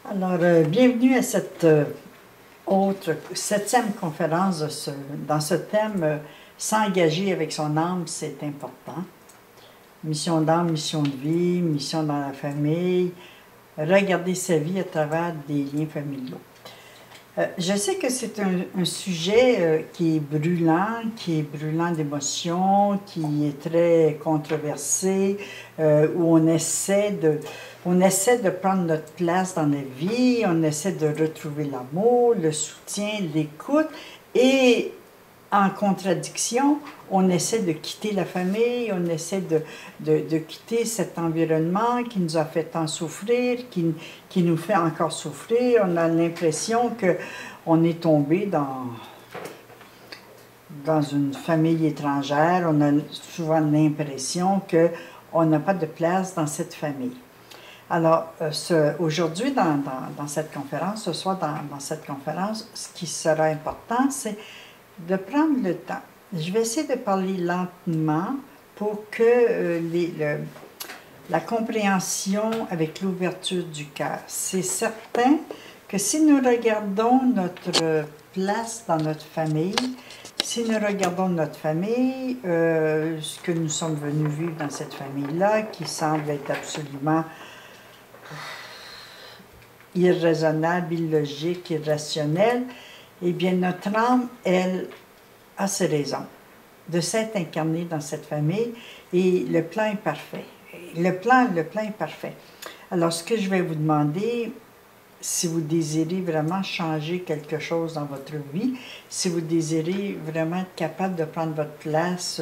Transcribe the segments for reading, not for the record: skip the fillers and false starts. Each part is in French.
Alors, bienvenue à cette septième conférence dans ce thème s'engager avec son âme, c'est important. Mission d'âme, mission de vie, mission dans la famille, regarder sa vie à travers des liens familiaux. Je sais que c'est un sujet qui est brûlant d'émotions, qui est très controversé, où on essaie de prendre notre place dans la vie, on essaie de retrouver l'amour, le soutien, l'écoute, et en contradiction, on essaie de quitter la famille, on essaie de quitter cet environnement qui nous a fait tant souffrir, qui nous fait encore souffrir. On a l'impression qu'on est tombé dans une famille étrangère. On a souvent l'impression qu'on n'a pas de place dans cette famille. Alors, aujourd'hui, dans cette conférence, ce soir dans cette conférence, ce qui sera important, c'est de prendre le temps. Je vais essayer de parler lentement pour que la compréhension avec l'ouverture du cœur. C'est certain que si nous regardons notre place dans notre famille, si nous regardons notre famille, ce que nous sommes venus vivre dans cette famille-là, qui semble être absolument irraisonnable, illogique, irrationnelle, eh bien, notre âme, elle, a ses raisons de s'être incarnée dans cette famille et le plan est parfait. Le plan est parfait. Alors, ce que je vais vous demander, si vous désirez vraiment changer quelque chose dans votre vie, si vous désirez vraiment être capable de prendre votre place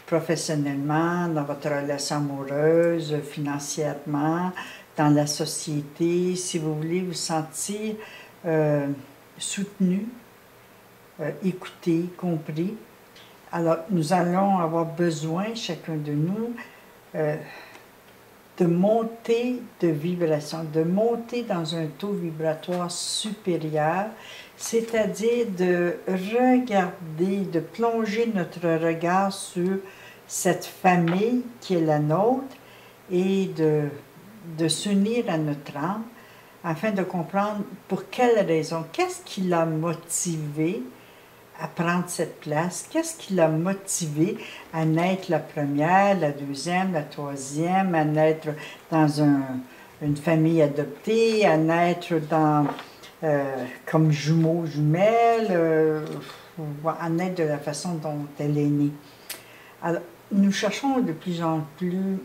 professionnellement, dans votre relation amoureuse, financièrement, dans la société, si vous voulez vous sentir soutenu, écouté, compris. Alors, nous allons avoir besoin, chacun de nous, de monter de vibration, de monter dans un taux vibratoire supérieur, c'est-à-dire de regarder, de plonger notre regard sur cette famille qui est la nôtre et de s'unir à notre âme afin de comprendre pour quelle raison, qu'est-ce qui l'a motivé à prendre cette place, qu'est-ce qui l'a motivé à naître la première, la deuxième, la troisième, à naître dans une famille adoptée, à naître comme jumeaux, jumelles, à naître de la façon dont elle est née. Alors, nous cherchons de plus en plus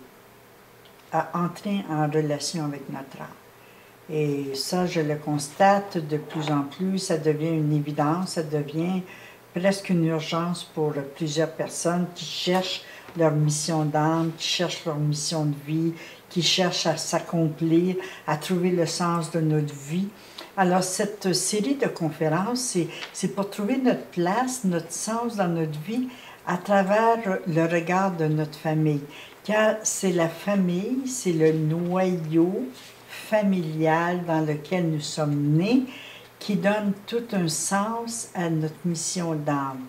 à entrer en relation avec notre âme. Et ça, je le constate de plus en plus, ça devient une évidence, ça devient presque une urgence pour plusieurs personnes qui cherchent leur mission d'âme, qui cherchent leur mission de vie, qui cherchent à s'accomplir, à trouver le sens de notre vie. Alors, cette série de conférences, c'est pour trouver notre place, notre sens dans notre vie à travers le regard de notre famille. Car c'est la famille, c'est le noyau familial dans lequel nous sommes nés qui donne tout un sens à notre mission d'âme.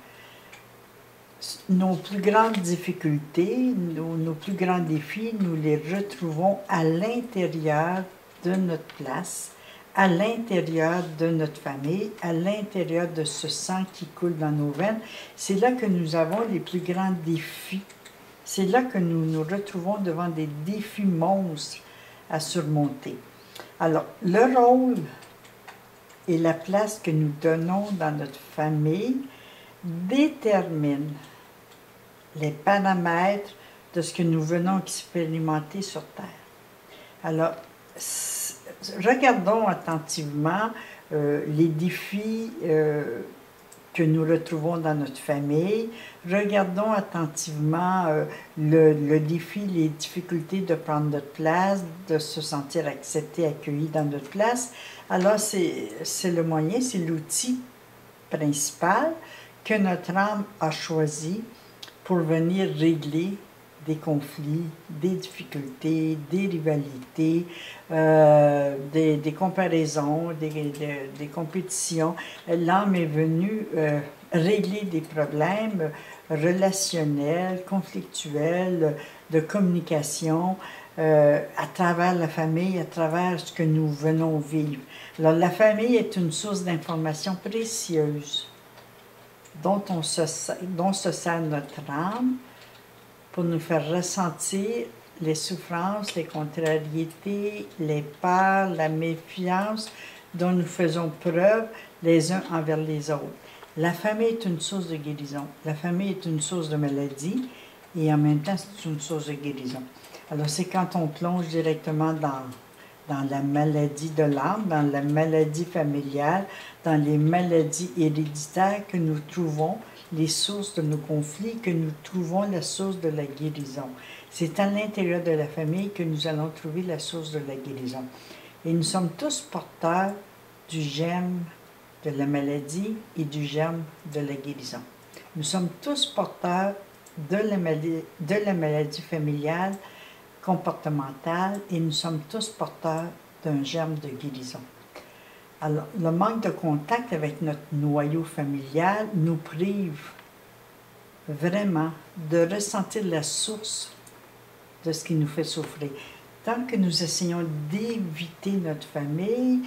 Nos plus grandes difficultés, nos plus grands défis, nous les retrouvons à l'intérieur de notre place, à l'intérieur de notre famille, à l'intérieur de ce sang qui coule dans nos veines. C'est là que nous avons les plus grands défis. C'est là que nous nous retrouvons devant des défis monstres à surmonter. Alors, le rôle et la place que nous donnons dans notre famille détermine les paramètres de ce que nous venons expérimenter sur Terre. Alors, regardons attentivement les défis que nous retrouvons dans notre famille. Regardons attentivement le défi, les difficultés de prendre notre place, de se sentir accepté, accueilli dans notre place. Alors, c'est le moyen, c'est l'outil principal que notre âme a choisi pour venir régler des conflits, des difficultés, des rivalités, des comparaisons, des compétitions. L'âme est venue régler des problèmes relationnels, conflictuels, de communication, à travers la famille, à travers ce que nous venons vivre. Alors, la famille est une source d'information précieuse dont se sert notre âme pour nous faire ressentir les souffrances, les contrariétés, les peurs, la méfiance dont nous faisons preuve les uns envers les autres. La famille est une source de guérison. La famille est une source de maladie et en même temps, c'est une source de guérison. Alors, c'est quand on plonge directement dans la maladie de l'âme, dans la maladie familiale, dans les maladies héréditaires que nous trouvons les sources de nos conflits, que nous trouvons la source de la guérison. C'est à l'intérieur de la famille que nous allons trouver la source de la guérison. Et nous sommes tous porteurs du germe de la maladie et du germe de la guérison. Nous sommes tous porteurs de la maladie familiale, comportementale, et nous sommes tous porteurs d'un germe de guérison. Alors, le manque de contact avec notre noyau familial nous prive vraiment de ressentir la source de ce qui nous fait souffrir. Tant que nous essayons d'éviter notre famille,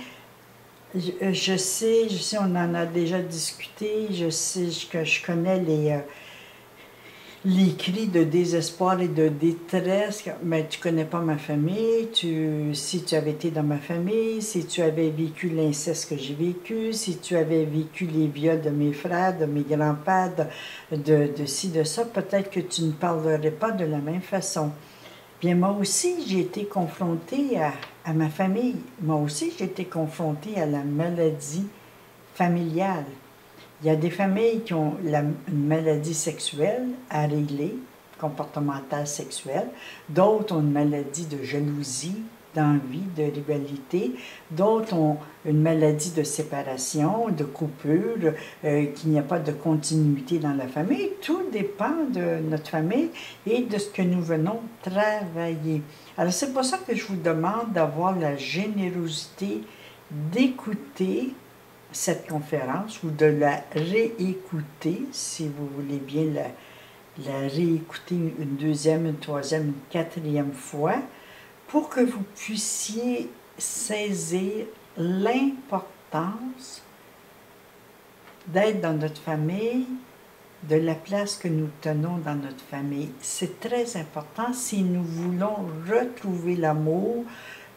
je sais, on en a déjà discuté, je sais que je connais les cris de désespoir et de détresse. Mais tu connais pas ma famille, si tu avais été dans ma famille, si tu avais vécu l'inceste que j'ai vécu, si tu avais vécu les viols de mes frères, de mes grands-pères, de ci, de ça, peut-être que tu ne parlerais pas de la même façon. Bien, moi aussi, j'ai été confrontée à ma famille. Moi aussi, j'ai été confrontée à la maladie familiale. Il y a des familles qui ont une maladie sexuelle à régler, comportementale sexuelle. D'autres ont une maladie de jalousie, d'envie, de rivalité. D'autres ont une maladie de séparation, de coupure, qu'il n'y a pas de continuité dans la famille. Tout dépend de notre famille et de ce que nous venons travailler. Alors, c'est pour ça que je vous demande d'avoir la générosité d'écouter cette conférence ou de la réécouter, si vous voulez bien la réécouter une deuxième, une troisième, une quatrième fois, pour que vous puissiez saisir l'importance d'être dans notre famille, de la place que nous tenons dans notre famille. C'est très important si nous voulons retrouver l'amour,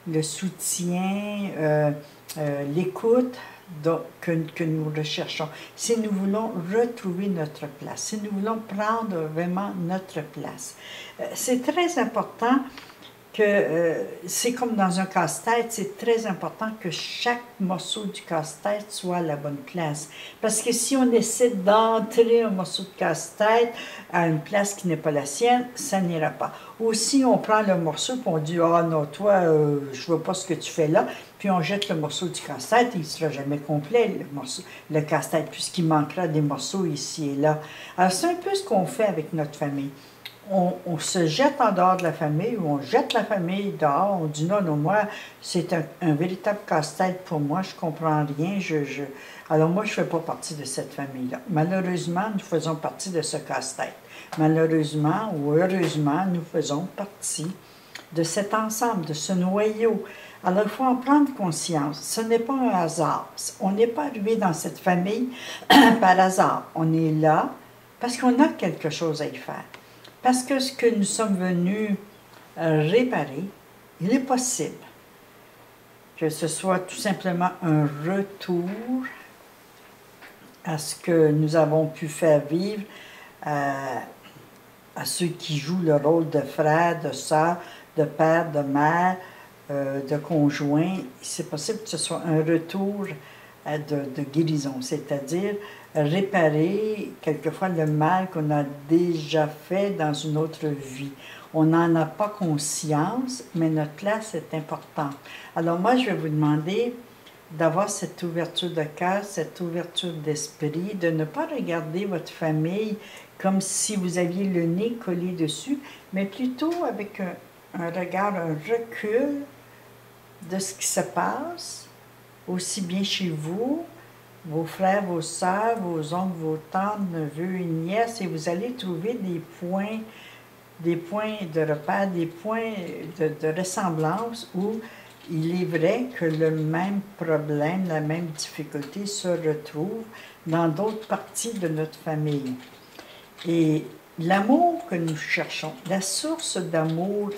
le soutien, l'écoute que nous recherchons. Si nous voulons retrouver notre place, si nous voulons prendre vraiment notre place. C'est très important que, c'est comme dans un casse-tête, c'est très important que chaque morceau du casse-tête soit à la bonne place. Parce que si on essaie d'entrer un morceau de casse-tête à une place qui n'est pas la sienne, ça n'ira pas. Ou si on prend le morceau et on dit « Ah non, toi, je ne vois pas ce que tu fais là », puis on jette le morceau du casse-tête, il ne sera jamais complet, le casse-tête, puisqu'il manquera des morceaux ici et là. Alors c'est un peu ce qu'on fait avec notre famille. On se jette en dehors de la famille, ou on jette la famille dehors, on dit non, moi, c'est un véritable casse-tête pour moi, je ne comprends rien, alors moi, je ne fais pas partie de cette famille-là. Malheureusement, nous faisons partie de ce casse-tête. Malheureusement ou heureusement, nous faisons partie de cet ensemble, de ce noyau. Alors, il faut en prendre conscience. Ce n'est pas un hasard. On n'est pas arrivé dans cette famille par hasard. On est là parce qu'on a quelque chose à y faire. Parce que ce que nous sommes venus réparer, il est possible que ce soit tout simplement un retour à ce que nous avons pu faire vivre à ceux qui jouent le rôle de frère, de sœur, de père, de mère, de conjoint. C'est possible que ce soit un retour de guérison, c'est-à-dire réparer quelquefois le mal qu'on a déjà fait dans une autre vie. On n'en a pas conscience, mais notre place est importante. Alors moi, je vais vous demander d'avoir cette ouverture de cœur, cette ouverture d'esprit, de ne pas regarder votre famille comme si vous aviez le nez collé dessus, mais plutôt avec un regard, un recul de ce qui se passe, aussi bien chez vous, vos frères, vos sœurs, vos oncles, vos tantes, neveux et nièces, et vous allez trouver des points des points de repère, des points de ressemblance où il est vrai que le même problème, la même difficulté se retrouve dans d'autres parties de notre famille. Et l'amour que nous cherchons, la source d'amour,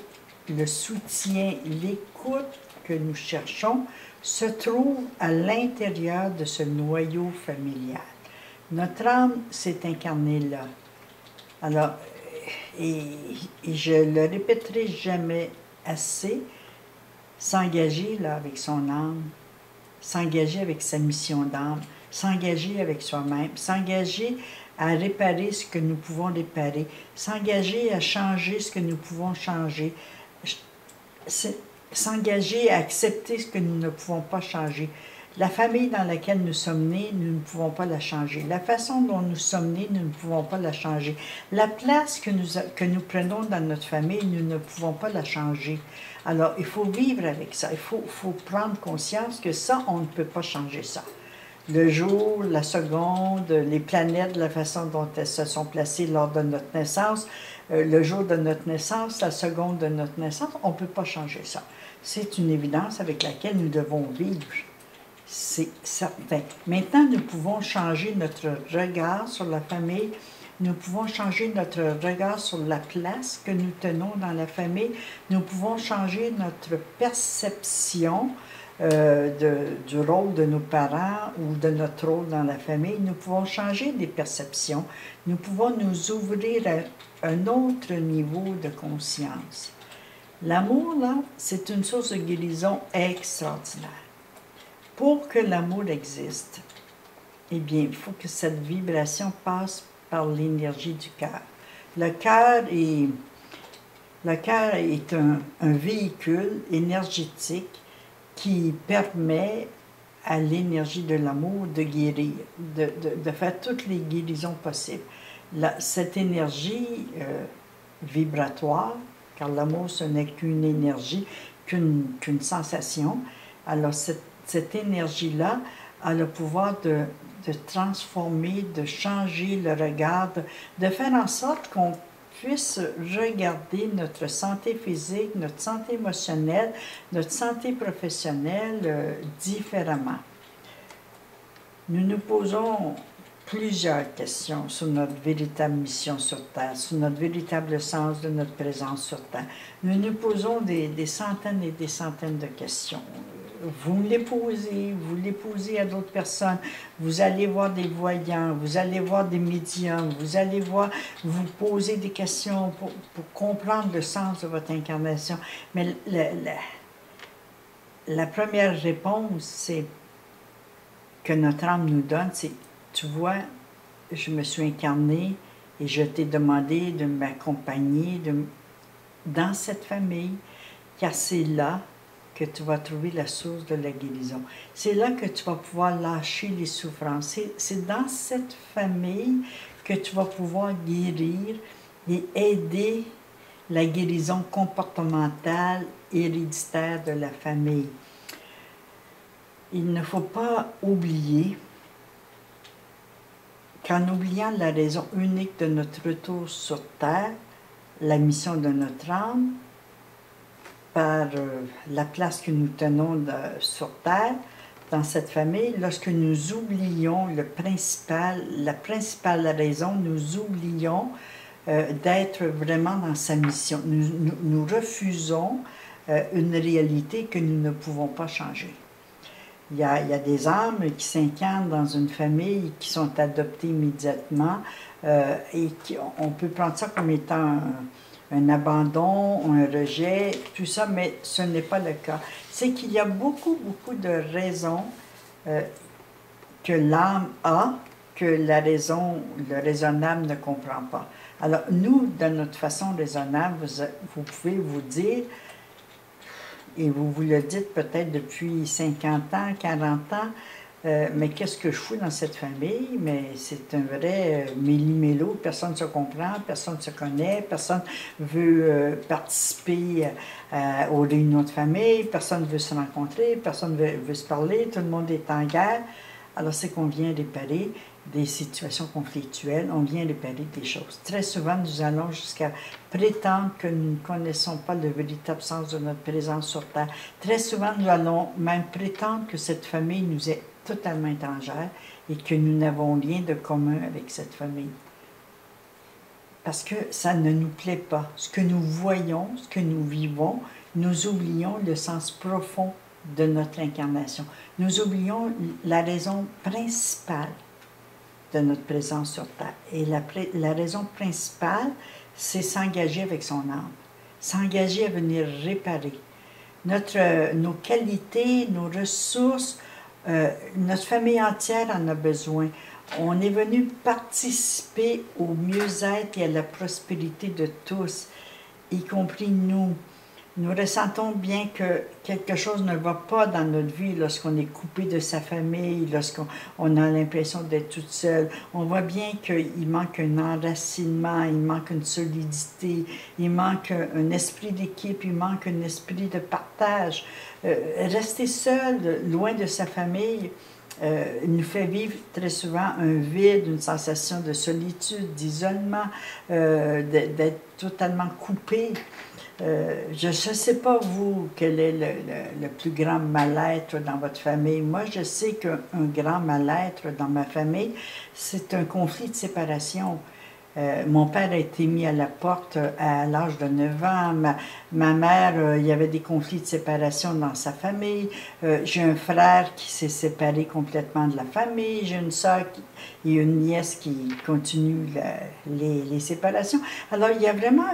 le soutien, l'écoute que nous cherchons, se trouve à l'intérieur de ce noyau familial. Notre âme s'est incarnée là. Alors, et je le répéterai jamais assez, s'engager là avec son âme, s'engager avec sa mission d'âme, s'engager avec soi-même, s'engager à réparer ce que nous pouvons réparer, s'engager à changer ce que nous pouvons changer, s'engager à accepter ce que nous ne pouvons pas changer. La famille dans laquelle nous sommes nés, nous ne pouvons pas la changer. La façon dont nous sommes nés, nous ne pouvons pas la changer. La place que nous prenons dans notre famille, nous ne pouvons pas la changer. Alors, il faut vivre avec ça. Il faut prendre conscience que ça, on ne peut pas changer ça. Le jour, la seconde, les planètes, la façon dont elles se sont placées lors de notre naissance, le jour de notre naissance, la seconde de notre naissance, on ne peut pas changer ça. C'est une évidence avec laquelle nous devons vivre. C'est certain. Maintenant, nous pouvons changer notre regard sur la famille. Nous pouvons changer notre regard sur la place que nous tenons dans la famille. Nous pouvons changer notre perception du rôle de nos parents ou de notre rôle dans la famille. Nous pouvons changer des perceptions. Nous pouvons nous ouvrir à un autre niveau de conscience. L'amour, là, c'est une source de guérison extraordinaire. Pour que l'amour existe, eh bien, il faut que cette vibration passe par l'énergie du cœur. Le cœur est un véhicule énergétique qui permet à l'énergie de l'amour de guérir, de faire toutes les guérisons possibles. Cette énergie vibratoire, car l'amour ce n'est qu'une énergie, qu'une sensation, alors cette énergie-là a le pouvoir de transformer, de changer le regard, de faire en sorte qu'on puisse regarder notre santé physique, notre santé émotionnelle, notre santé professionnelle différemment. Nous nous posons plusieurs questions sur notre véritable mission sur Terre, sur notre véritable sens de notre présence sur Terre. Nous nous posons des centaines et des centaines de questions. Vous les posez à d'autres personnes, vous allez voir des voyants, vous allez voir des médiums, vous allez vous poser des questions pour comprendre le sens de votre incarnation. Mais la première réponse, c'est que notre âme nous donne, c'est, tu vois, je me suis incarnée et je t'ai demandé de m'accompagner dans cette famille, car c'est là que tu vas trouver la source de la guérison. C'est là que tu vas pouvoir lâcher les souffrances. C'est dans cette famille que tu vas pouvoir guérir et aider la guérison comportementale héréditaire de la famille. Il ne faut pas oublier qu'en oubliant la raison unique de notre retour sur Terre, la mission de notre âme, par la place que nous tenons sur Terre, dans cette famille, lorsque nous oublions la principale raison, nous oublions d'être vraiment dans sa mission. Nous refusons une réalité que nous ne pouvons pas changer. Il y a des âmes qui s'incarnent dans une famille, qui sont adoptées immédiatement, et on peut prendre ça comme étant un abandon, un rejet, tout ça, mais ce n'est pas le cas. C'est qu'il y a beaucoup de raisons que l'âme a, que le raisonnable ne comprend pas. Alors, nous, de notre façon raisonnable, vous pouvez vous dire, et vous le dites peut-être depuis 50 ans, 40 ans, mais qu'est-ce que je fous dans cette famille? Mais c'est un vrai méli-mélo, personne ne se comprend, personne ne se connaît, personne ne veut participer aux réunions de famille, personne ne veut se rencontrer, personne ne veut se parler, tout le monde est en guerre. Alors c'est qu'on vient réparer des situations conflictuelles, on vient réparer des choses. Très souvent, nous allons jusqu'à prétendre que nous ne connaissons pas le véritable sens de notre présence sur Terre. Très souvent, nous allons même prétendre que cette famille nous est totalement étrangère et que nous n'avons rien de commun avec cette famille. Parce que ça ne nous plaît pas. Ce que nous voyons, ce que nous vivons, nous oublions le sens profond de notre incarnation. Nous oublions la raison principale de notre présence sur Terre. Et la raison principale, c'est s'engager avec son âme, s'engager à venir réparer nos qualités, nos ressources. Notre famille entière en a besoin. On est venu participer au mieux-être et à la prospérité de tous, y compris nous. Nous ressentons bien que quelque chose ne va pas dans notre vie lorsqu'on est coupé de sa famille, lorsqu'on a l'impression d'être toute seule. On voit bien qu'il manque un enracinement, il manque une solidité, il manque un esprit d'équipe, il manque un esprit de partage. Rester seul, loin de sa famille, nous fait vivre très souvent un vide, une sensation de solitude, d'isolement, d'être totalement coupé. Je ne sais pas, vous, quel est le plus grand mal-être dans votre famille. Moi, je sais qu'un grand mal-être dans ma famille, c'est un conflit de séparation. Mon père a été mis à la porte à l'âge de 9 ans. Ma mère, il y avait des conflits de séparation dans sa famille. J'ai un frère qui s'est séparé complètement de la famille. J'ai une soeur et une nièce qui continuent les séparations. Alors, il y a vraiment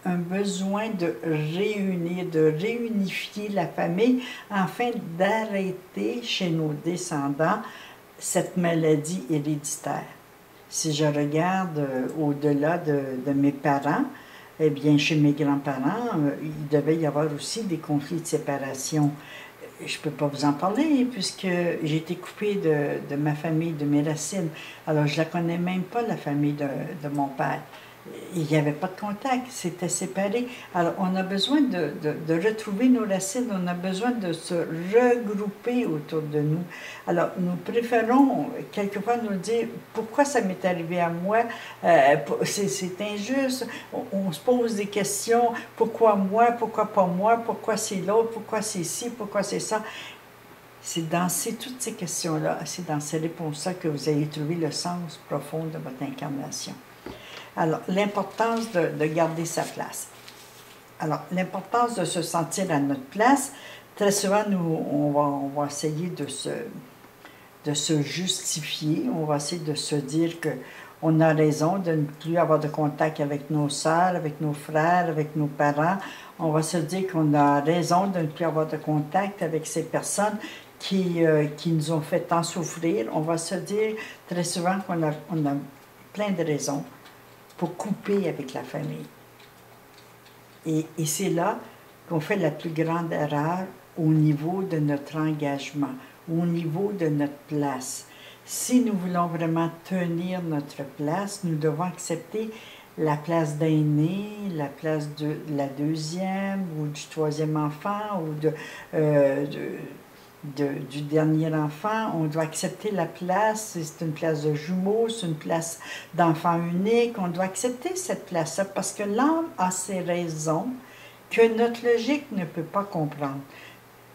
un besoin de réunir, de réunifier la famille afin d'arrêter chez nos descendants cette maladie héréditaire. Si je regarde au-delà de mes parents, eh bien, chez mes grands-parents, il devait y avoir aussi des conflits de séparation. Je ne peux pas vous en parler puisque j'ai été coupée de ma famille, de mes racines. Alors, je ne la connais même pas, la famille de mon père. Il n'y avait pas de contact, c'était séparé. Alors, on a besoin de retrouver nos racines, on a besoin de se regrouper autour de nous. Alors, nous préférons quelquefois nous dire pourquoi ça m'est arrivé à moi, c'est injuste. On se pose des questions, pourquoi moi, pourquoi pas moi, pourquoi c'est l'autre, pourquoi c'est ci, pourquoi c'est ça. C'est dans toutes ces questions-là, c'est dans ces réponses-là que vous allez trouver le sens profond de votre incarnation. Alors, l'importance de garder sa place. Alors, l'importance de se sentir à notre place, très souvent, nous, on va essayer de se justifier, on va essayer de se dire qu'on a raison de ne plus avoir de contact avec nos sœurs, avec nos frères, avec nos parents. On va se dire qu'on a raison de ne plus avoir de contact avec ces personnes qui nous ont fait tant souffrir. On va se dire très souvent qu'on a plein de raisons pour couper avec la famille. Et c'est là qu'on fait la plus grande erreur au niveau de notre engagement, au niveau de notre place. Si nous voulons vraiment tenir notre place, nous devons accepter la place d'aîné, la place de la deuxième ou du troisième enfant ou du dernier enfant. On doit accepter la place, c'est une place de jumeau, c'est une place d'enfant unique. On doit accepter cette place-là parce que l'âme a ses raisons que notre logique ne peut pas comprendre.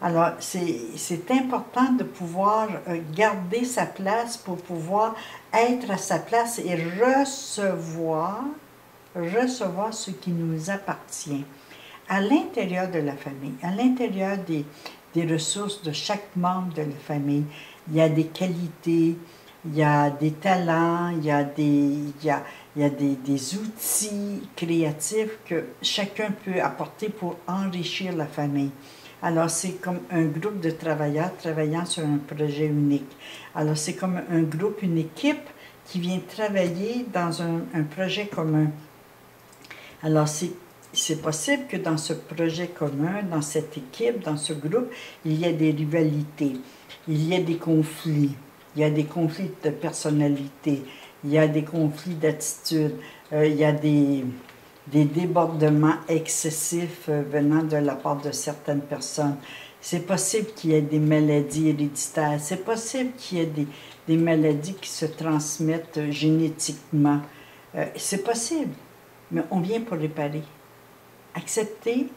Alors, c'est important de pouvoir garder sa place pour pouvoir être à sa place et recevoir ce qui nous appartient à l'intérieur de la famille, à l'intérieur des ressources de chaque membre de la famille. Il y a des qualités, il y a des talents, il y a des outils créatifs que chacun peut apporter pour enrichir la famille. Alors, c'est comme un groupe de travailleurs travaillant sur un projet unique. Alors, c'est comme un groupe, une équipe qui vient travailler dans un projet commun. Alors, c'est possible que dans ce projet commun, dans cette équipe, dans ce groupe, il y ait des rivalités, il y ait des conflits, il y a des conflits de personnalité, il y a des conflits d'attitude, il y a des débordements excessifs venant de la part de certaines personnes. C'est possible qu'il y ait des maladies héréditaires. C'est possible qu'il y ait des maladies qui se transmettent génétiquement. C'est possible, mais on vient pour réparer. Accepter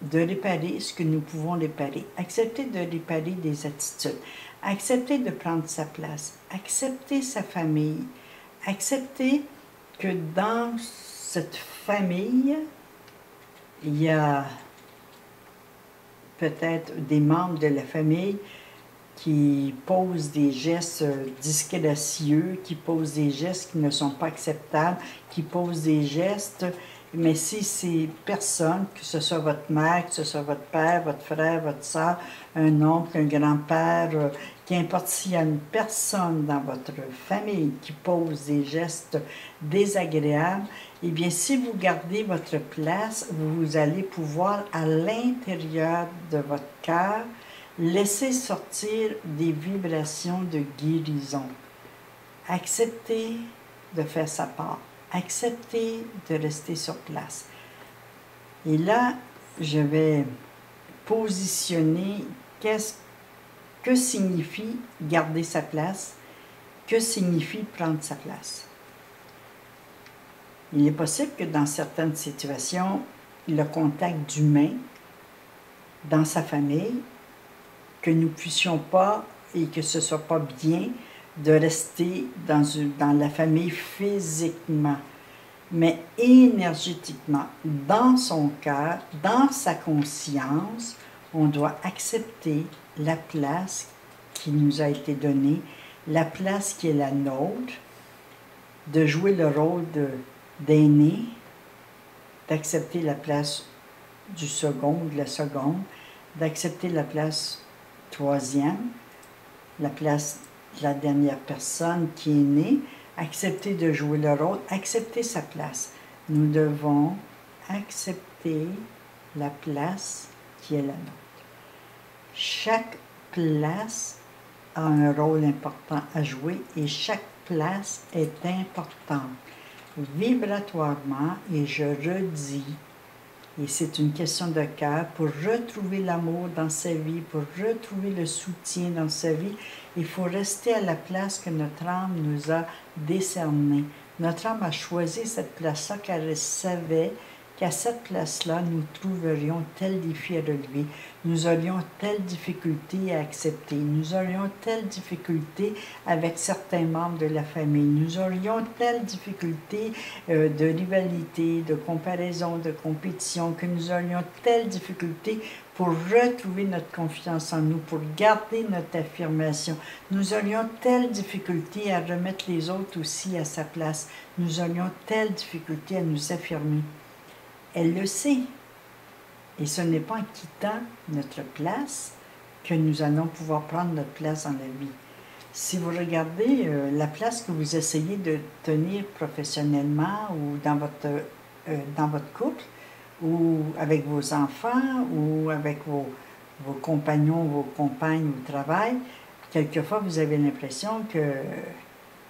de réparer ce que nous pouvons réparer. Accepter de réparer des attitudes. Accepter de prendre sa place. Accepter sa famille. Accepter que dans cette famille, il y a peut-être des membres de la famille qui posent des gestes disgracieux, qui posent des gestes qui ne sont pas acceptables, qui posent des gestes, mais si ces personnes, que ce soit votre mère, que ce soit votre père, votre frère, votre soeur, un oncle, un grand-père, qu'importe s'il y a une personne dans votre famille qui pose des gestes désagréables, eh bien, si vous gardez votre place, vous allez pouvoir, à l'intérieur de votre cœur, laisser sortir des vibrations de guérison. Acceptez de faire sa part. Acceptez de rester sur place. Et là, je vais positionner que signifie garder sa place, que signifie prendre sa place. Il est possible que dans certaines situations, le contact d'humain dans sa famille, que nous ne puissions pas et que ce ne soit pas bien de rester dans la famille physiquement, mais énergétiquement, dans son cœur, dans sa conscience, on doit accepter la place qui nous a été donnée, la place qui est la nôtre, de jouer le rôle d'aîné, d'accepter la place du second, de la seconde, d'accepter la place troisième, la place de la dernière personne qui est née, accepter de jouer le rôle, accepter sa place. Nous devons accepter la place qui est la nôtre. Chaque place a un rôle important à jouer et chaque place est importante. Vibratoirement, et je redis, et c'est une question de cœur, pour retrouver l'amour dans sa vie, pour retrouver le soutien dans sa vie, il faut rester à la place que notre âme nous a décernée. Notre âme a choisi cette place-là car elle savait qu'à cette place-là, nous trouverions tel défi à relever, nous aurions telle difficulté à accepter, nous aurions telle difficulté avec certains membres de la famille, nous aurions telle difficulté de rivalité, de comparaison, de compétition, que nous aurions telle difficulté pour retrouver notre confiance en nous, pour garder notre affirmation. Nous aurions telle difficulté à remettre les autres aussi à sa place. Nous aurions telle difficulté à nous affirmer. Elle le sait. Et ce n'est pas en quittant notre place que nous allons pouvoir prendre notre place dans la vie. Si vous regardez la place que vous essayez de tenir professionnellement ou dans votre couple, ou avec vos enfants, ou avec vos compagnons, vos compagnes au travail, quelquefois vous avez l'impression que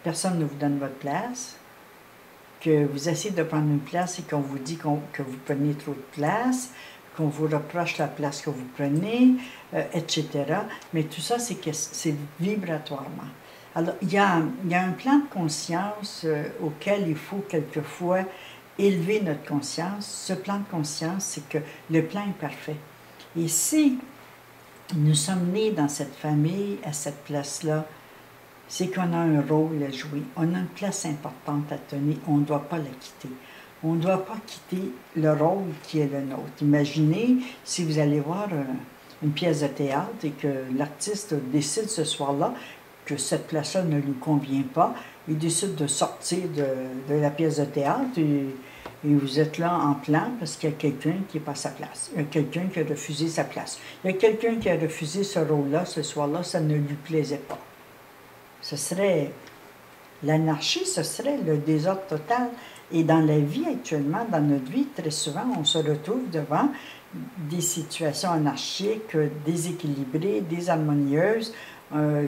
personne ne vous donne votre place, que vous essayez de prendre une place et qu'on vous dit que vous prenez trop de place, qu'on vous reproche la place que vous prenez, etc. Mais tout ça, c'est vibratoirement. Alors, il y a un plan de conscience auquel il faut quelquefois élever notre conscience. Ce plan de conscience, c'est que le plan est parfait. Et si nous sommes nés dans cette famille, à cette place-là, c'est qu'on a un rôle à jouer, on a une place importante à tenir, on ne doit pas la quitter. On ne doit pas quitter le rôle qui est le nôtre. Imaginez si vous allez voir une pièce de théâtre et que l'artiste décide ce soir-là que cette place-là ne lui convient pas, il décide de sortir de la pièce de théâtre et vous êtes là en plan parce qu'il y a quelqu'un qui n'est pas à sa place. Il y a quelqu'un qui a refusé sa place. Il y a quelqu'un qui a refusé ce rôle-là ce soir-là, ça ne lui plaisait pas. Ce serait l'anarchie, ce serait le désordre total. Et dans la vie actuellement, dans notre vie, très souvent, on se retrouve devant des situations anarchiques, déséquilibrées, désharmonieuses.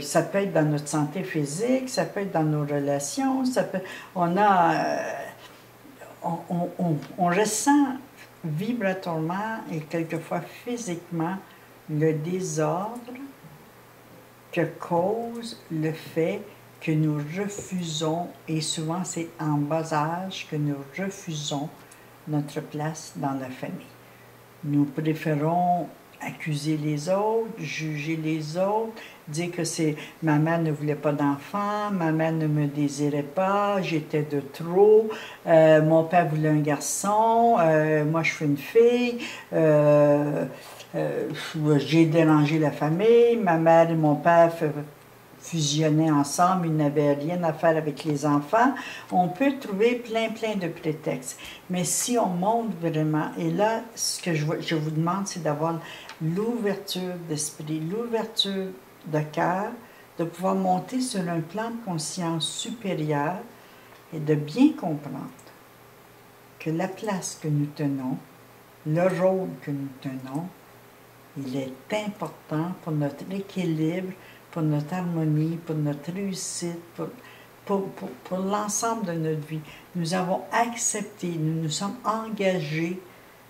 Ça peut être dans notre santé physique, ça peut être dans nos relations, on ressent vibratoirement et quelquefois physiquement le désordre que cause le fait que nous refusons, et souvent c'est en bas âge que nous refusons notre place dans la famille. Nous préférons accuser les autres, juger les autres, dire que c'est ma mère ne voulait pas d'enfant, ma mère ne me désirait pas, j'étais de trop, mon père voulait un garçon, moi je suis une fille, j'ai dérangé la famille, ma mère et mon père fusionnaient ensemble, ils n'avaient rien à faire avec les enfants. On peut trouver plein de prétextes. Mais si on monte vraiment, et là, ce que je vous demande, c'est d'avoir l'ouverture d'esprit, l'ouverture de cœur, de pouvoir monter sur un plan de conscience supérieur et de bien comprendre que la place que nous tenons, le rôle que nous tenons, il est important pour notre équilibre, pour notre harmonie, pour notre réussite, pour l'ensemble de notre vie. Nous avons accepté, nous nous sommes engagés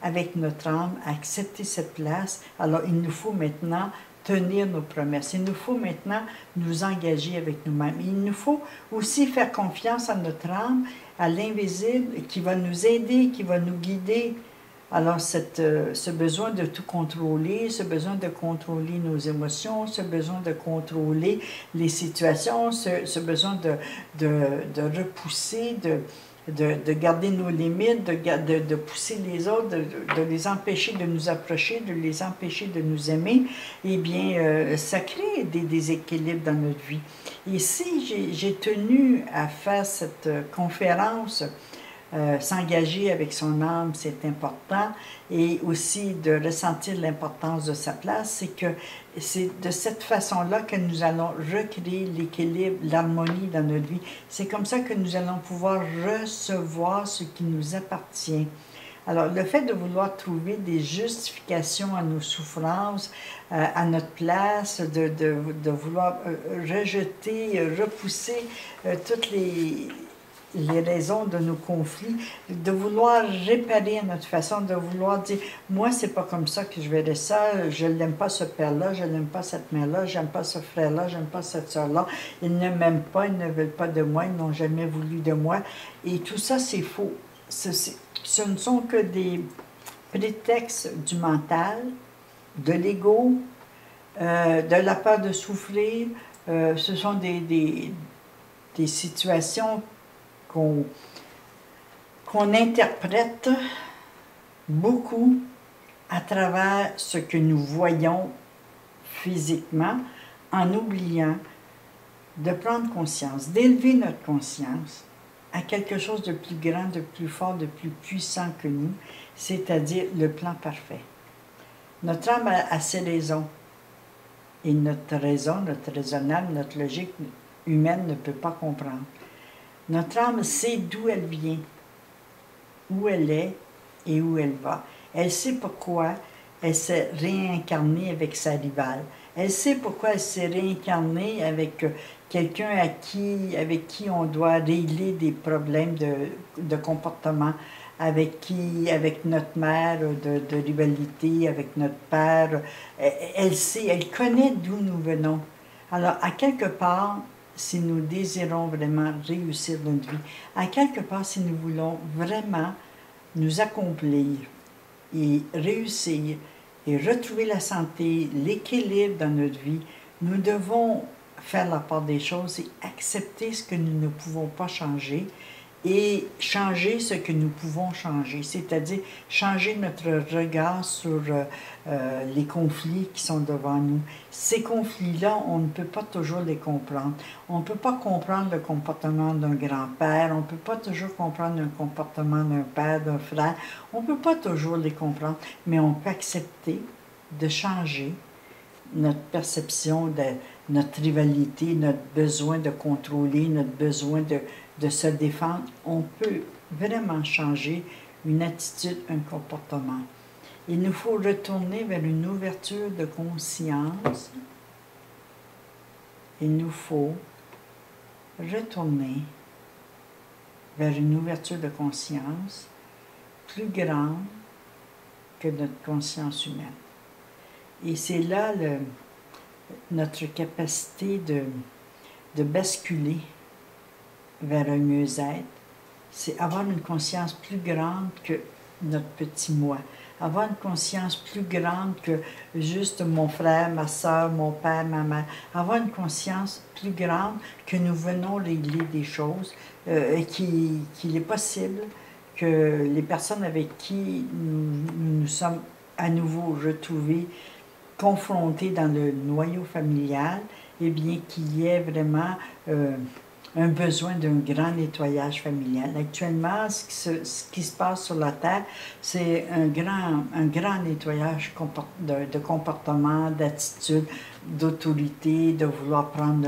avec notre âme à accepter cette place. Alors, il nous faut maintenant tenir nos promesses. Il nous faut maintenant nous engager avec nous-mêmes. Il nous faut aussi faire confiance à notre âme, à l'invisible, qui va nous aider, qui va nous guider. Alors, ce besoin de tout contrôler, ce besoin de contrôler nos émotions, ce besoin de contrôler les situations, ce besoin de repousser, de garder nos limites, de pousser les autres, de les empêcher de nous approcher, de les empêcher de nous aimer, eh bien, ça crée des déséquilibres dans notre vie. Et si j'ai tenu à faire cette conférence, s'engager avec son âme, c'est important, et aussi de ressentir l'importance de sa place, c'est que c'est de cette façon-là que nous allons recréer l'équilibre, l'harmonie dans notre vie. C'est comme ça que nous allons pouvoir recevoir ce qui nous appartient. Alors, le fait de vouloir trouver des justifications à nos souffrances, à notre place, de vouloir rejeter, repousser toutes les raisons de nos conflits, de vouloir réparer notre façon, de vouloir dire « moi, c'est pas comme ça que je verrais ça, je n'aime pas ce père-là, je n'aime pas cette mère-là, j'aime pas ce frère-là, j'aime pas cette soeur-là, ils ne m'aiment pas, ils ne veulent pas de moi, ils n'ont jamais voulu de moi. » Et tout ça, c'est faux. Ce ne sont que des prétextes du mental, de l'ego, de la peur de souffrir. Ce sont des situations qu'on interprète beaucoup à travers ce que nous voyons physiquement, en oubliant de prendre conscience, d'élever notre conscience à quelque chose de plus grand, de plus fort, de plus puissant que nous, c'est-à-dire le plan parfait. Notre âme a ses raisons, et notre raison, notre raisonnable, notre logique humaine ne peut pas comprendre. Notre âme sait d'où elle vient, où elle est et où elle va. Elle sait pourquoi elle s'est réincarnée avec sa rivale. Elle sait pourquoi elle s'est réincarnée avec quelqu'un avec qui on doit régler des problèmes de comportement, avec notre mère, de rivalité, avec notre père. Elle sait, elle connaît d'où nous venons. Alors, à quelque part, si nous désirons vraiment réussir notre vie, à quelque part, si nous voulons vraiment nous accomplir et réussir et retrouver la santé, l'équilibre dans notre vie, nous devons faire la part des choses et accepter ce que nous ne pouvons pas changer et changer ce que nous pouvons changer, c'est-à-dire changer notre regard sur les conflits qui sont devant nous. Ces conflits-là, on ne peut pas toujours les comprendre. On ne peut pas comprendre le comportement d'un grand-père, on ne peut pas toujours comprendre le comportement d'un père, d'un frère, on ne peut pas toujours les comprendre, mais on peut accepter de changer notre perception de notre rivalité, notre besoin de contrôler, notre besoin de se défendre. On peut vraiment changer une attitude, un comportement. Il nous faut retourner vers une ouverture de conscience. Il nous faut retourner vers une ouverture de conscience plus grande que notre conscience humaine. Et c'est là notre capacité de basculer vers un mieux-être. C'est avoir une conscience plus grande que notre petit moi. Avoir une conscience plus grande que juste mon frère, ma soeur, mon père, ma mère. Avoir une conscience plus grande que nous venons régler des choses, qu'il est possible que les personnes avec qui nous sommes à nouveau retrouvés, confrontés dans le noyau familial, eh bien, qu'il y ait vraiment un besoin d'un grand nettoyage familial. Actuellement, ce qui se passe sur la Terre, c'est un grand nettoyage de comportement, d'attitude, d'autorité, de vouloir prendre,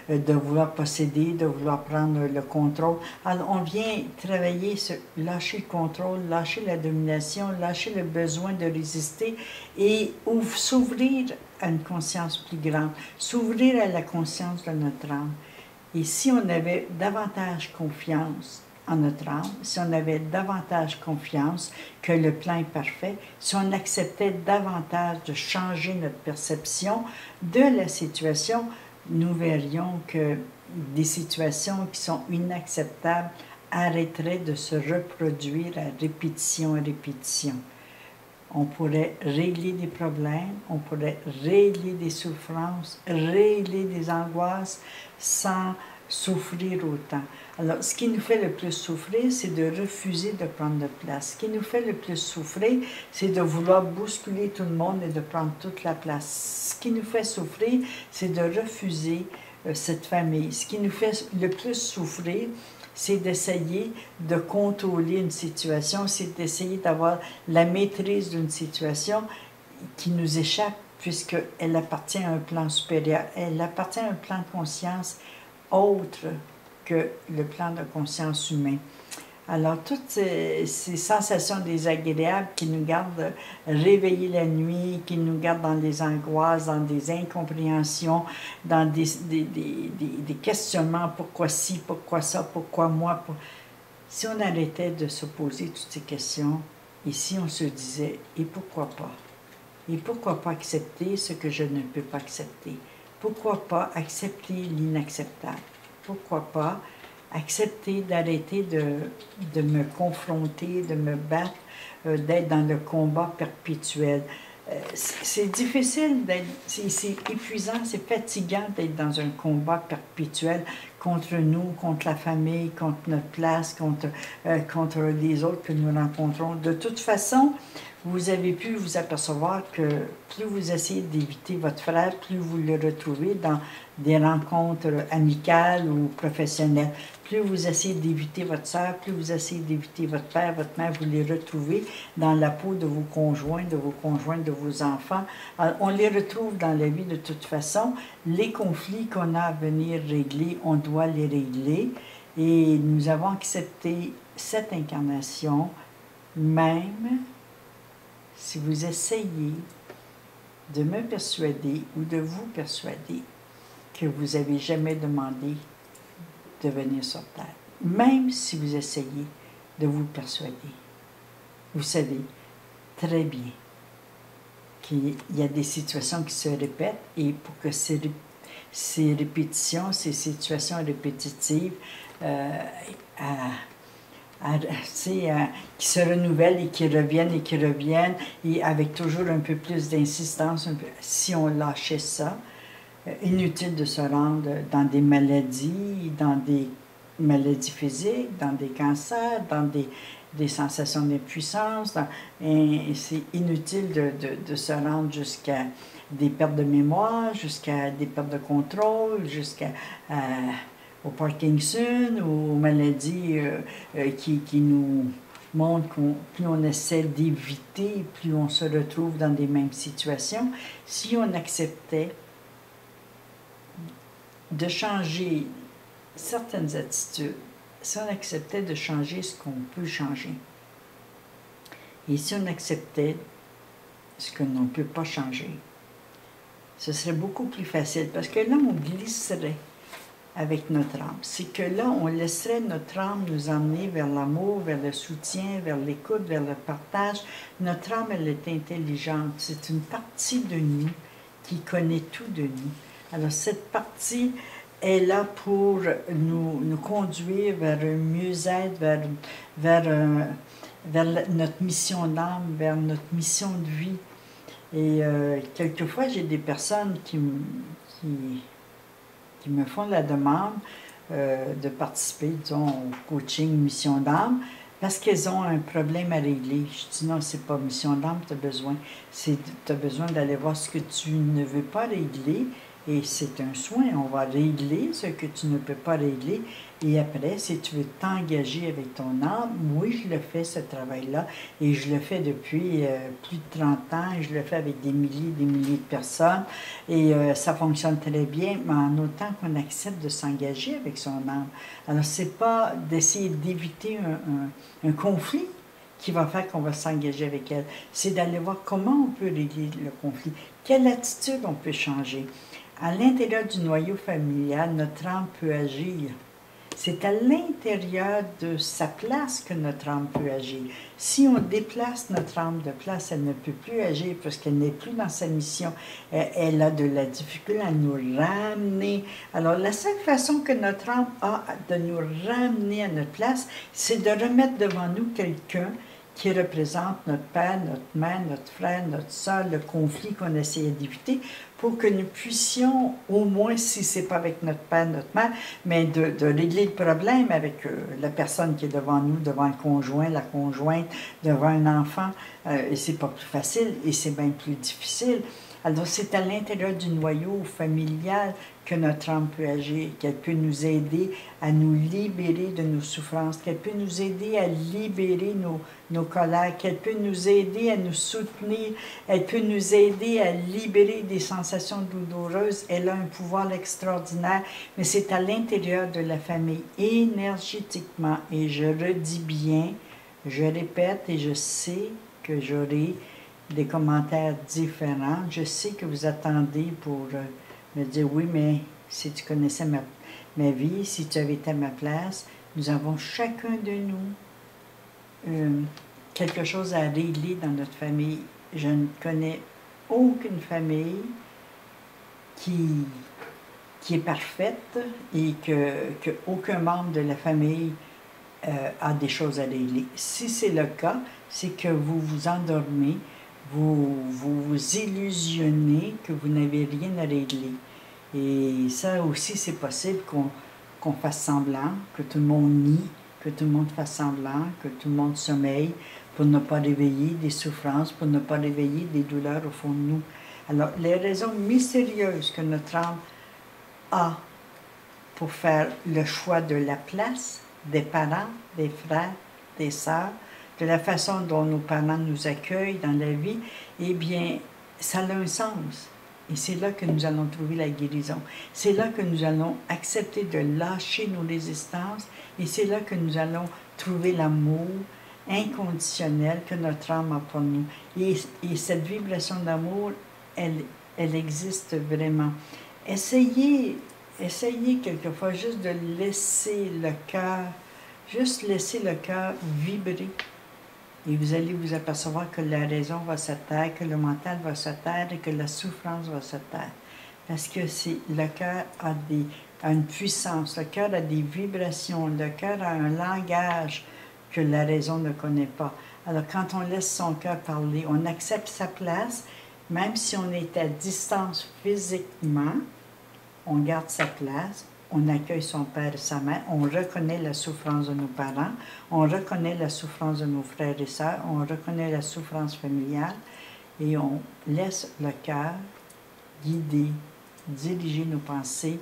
de vouloir posséder, de vouloir prendre le contrôle. Alors, on vient travailler sur lâcher le contrôle, lâcher la domination, lâcher le besoin de résister et s'ouvrir à une conscience plus grande, s'ouvrir à la conscience de notre âme. Et si on avait davantage confiance en notre âme, si on avait davantage confiance que le plan est parfait, si on acceptait davantage de changer notre perception de la situation, nous verrions que des situations qui sont inacceptables arrêteraient de se reproduire à répétition. On pourrait régler des problèmes, on pourrait régler des souffrances, régler des angoisses sans souffrir autant. Alors, ce qui nous fait le plus souffrir, c'est de refuser de prendre de place. Ce qui nous fait le plus souffrir, c'est de vouloir bousculer tout le monde et de prendre toute la place. Ce qui nous fait souffrir, c'est de refuser cette famille. Ce qui nous fait le plus souffrir, c'est d'essayer de contrôler une situation, c'est d'essayer d'avoir la maîtrise d'une situation qui nous échappe puisqu'elle appartient à un plan supérieur. Elle appartient à un plan de conscience autre que le plan de conscience humain. Alors, toutes ces sensations désagréables qui nous gardent réveillés la nuit, qui nous gardent dans des angoisses, dans des incompréhensions, dans des questionnements, pourquoi ci, pourquoi ça, pourquoi moi. Si on arrêtait de se poser toutes ces questions, et si on se disait, et pourquoi pas? Et pourquoi pas accepter ce que je ne peux pas accepter? Pourquoi pas accepter l'inacceptable? Pourquoi pas accepter d'arrêter de me confronter, de me battre, d'être dans le combat perpétuel. C'est difficile d'être, c'est épuisant, c'est fatigant d'être dans un combat perpétuel contre nous, contre la famille, contre notre classe, contre les autres que nous rencontrons. De toute façon, vous avez pu vous apercevoir que plus vous essayez d'éviter votre frère, plus vous le retrouvez dans des rencontres amicales ou professionnelles. Plus vous essayez d'éviter votre soeur, plus vous essayez d'éviter votre père, votre mère, vous les retrouvez dans la peau de vos conjoints, de vos enfants. Alors, on les retrouve dans la vie de toute façon. Les conflits qu'on a à venir régler, on doit les régler. Et nous avons accepté cette incarnation, même si vous essayez de me persuader ou de vous persuader que vous n'avez jamais demandé de venir sur Terre. Même si vous essayez de vous persuader, vous savez très bien qu'il y a des situations qui se répètent et pour que ces répétitions, ces situations répétitives qui se renouvellent et qui reviennent et avec toujours un peu plus d'insistance, si on lâchait ça, inutile de se rendre dans des maladies physiques, dans des cancers, dans des sensations d'impuissance. C'est inutile de se rendre jusqu'à des pertes de mémoire, jusqu'à des pertes de contrôle, au Parkinson, aux maladies qui nous montrent que plus on essaie d'éviter, plus on se retrouve dans des mêmes situations. Si on acceptait de changer certaines attitudes, si on acceptait de changer ce qu'on peut changer, et si on acceptait ce que l'on ne peut pas changer, ce serait beaucoup plus facile, parce que là, on glisserait avec notre âme. C'est que là, on laisserait notre âme nous emmener vers l'amour, vers le soutien, vers l'écoute, vers le partage. Notre âme, elle est intelligente. C'est une partie de nous qui connaît tout de nous. Alors, cette partie est là pour nous conduire vers un mieux-être, vers notre mission d'âme, vers notre mission de vie. Et quelquefois, j'ai des personnes qui me font la demande de participer, disons, au coaching Mission d'âme, parce qu'elles ont un problème à régler. Je dis non, c'est pas Mission d'âme, tu as besoin d'aller voir ce que tu ne veux pas régler, et c'est un soin. On va régler ce que tu ne peux pas régler, et après, si tu veux t'engager avec ton âme, oui, je le fais, ce travail-là, et je le fais depuis plus de 30 ans, et je le fais avec des milliers de personnes, et ça fonctionne très bien, mais en autant qu'on accepte de s'engager avec son âme. Alors, c'est pas d'essayer d'éviter un conflit qui va faire qu'on va s'engager avec elle, c'est d'aller voir comment on peut régler le conflit, quelle attitude on peut changer. À l'intérieur du noyau familial, notre âme peut agir. C'est à l'intérieur de sa place que notre âme peut agir. Si on déplace notre âme de place, elle ne peut plus agir parce qu'elle n'est plus dans sa mission. Elle a de la difficulté à nous ramener. Alors, la seule façon que notre âme a de nous ramener à notre place, c'est de remettre devant nous quelqu'un qui représente notre père, notre mère, notre frère, notre soeur, le conflit qu'on essayait d'éviter, pour que nous puissions, au moins si ce n'est pas avec notre père, notre mère, mais de régler le problème avec la personne qui est devant nous, devant le conjoint, la conjointe, devant un enfant, et c'est pas plus facile, et c'est bien plus difficile. Alors c'est à l'intérieur du noyau familial que notre âme peut agir, qu'elle peut nous aider à nous libérer de nos souffrances, qu'elle peut nous aider à libérer nos colères, qu'elle peut nous aider à nous soutenir, elle peut nous aider à libérer des sensations douloureuses. Elle a un pouvoir extraordinaire, mais c'est à l'intérieur de la famille, énergétiquement. Et je redis bien, je répète et je sais que j'aurai des commentaires différents. Je sais que vous attendez pour me dire oui, mais si tu connaissais ma vie, si tu avais été à ma place, nous avons chacun de nous quelque chose à régler dans notre famille. Je ne connais aucune famille qui est parfaite et que aucun membre de la famille a des choses à régler. Si c'est le cas, c'est que vous vous endormez, vous illusionnez que vous n'avez rien à régler. Et ça aussi, c'est possible qu'on fasse semblant, que tout le monde nie, que tout le monde fasse semblant, que tout le monde sommeille pour ne pas réveiller des souffrances, pour ne pas réveiller des douleurs au fond de nous. Alors, les raisons mystérieuses que notre âme a pour faire le choix de la place des parents, des frères, des sœurs, de la façon dont nos parents nous accueillent dans la vie, eh bien, ça a un sens. Et c'est là que nous allons trouver la guérison. C'est là que nous allons accepter de lâcher nos résistances et c'est là que nous allons trouver l'amour inconditionnel que notre âme a pour nous. Et cette vibration d'amour, elle existe vraiment. Essayez quelquefois juste de laisser le cœur, vibrer. Et vous allez vous apercevoir que la raison va se taire, que le mental va se taire et que la souffrance va se taire. Parce que le cœur a une puissance, le cœur a des vibrations, le cœur a un langage que la raison ne connaît pas. Alors quand on laisse son cœur parler, on accepte sa place, même si on est à distance physiquement, on garde sa place. On accueille son père et sa mère, on reconnaît la souffrance de nos parents, on reconnaît la souffrance de nos frères et sœurs, on reconnaît la souffrance familiale et on laisse le cœur guider, diriger nos pensées.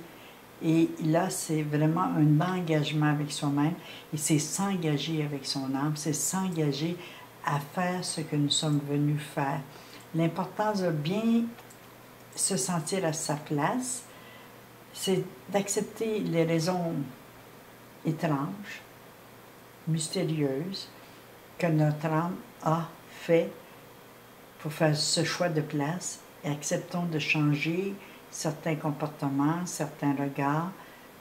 Et là, c'est vraiment un engagement avec soi-même et c'est s'engager avec son âme, c'est s'engager à faire ce que nous sommes venus faire. L'importance de bien se sentir à sa place, c'est d'accepter les raisons étranges, mystérieuses, que notre âme a fait pour faire ce choix de place et acceptons de changer certains comportements, certains regards,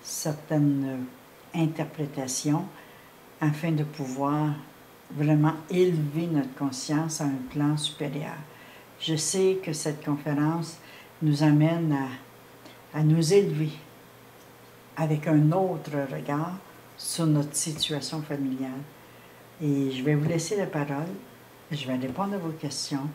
certaines interprétations afin de pouvoir vraiment élever notre conscience à un plan supérieur. Je sais que cette conférence nous amène à nous élever avec un autre regard sur notre situation familiale. Et je vais vous laisser la parole. Je vais répondre à vos questions.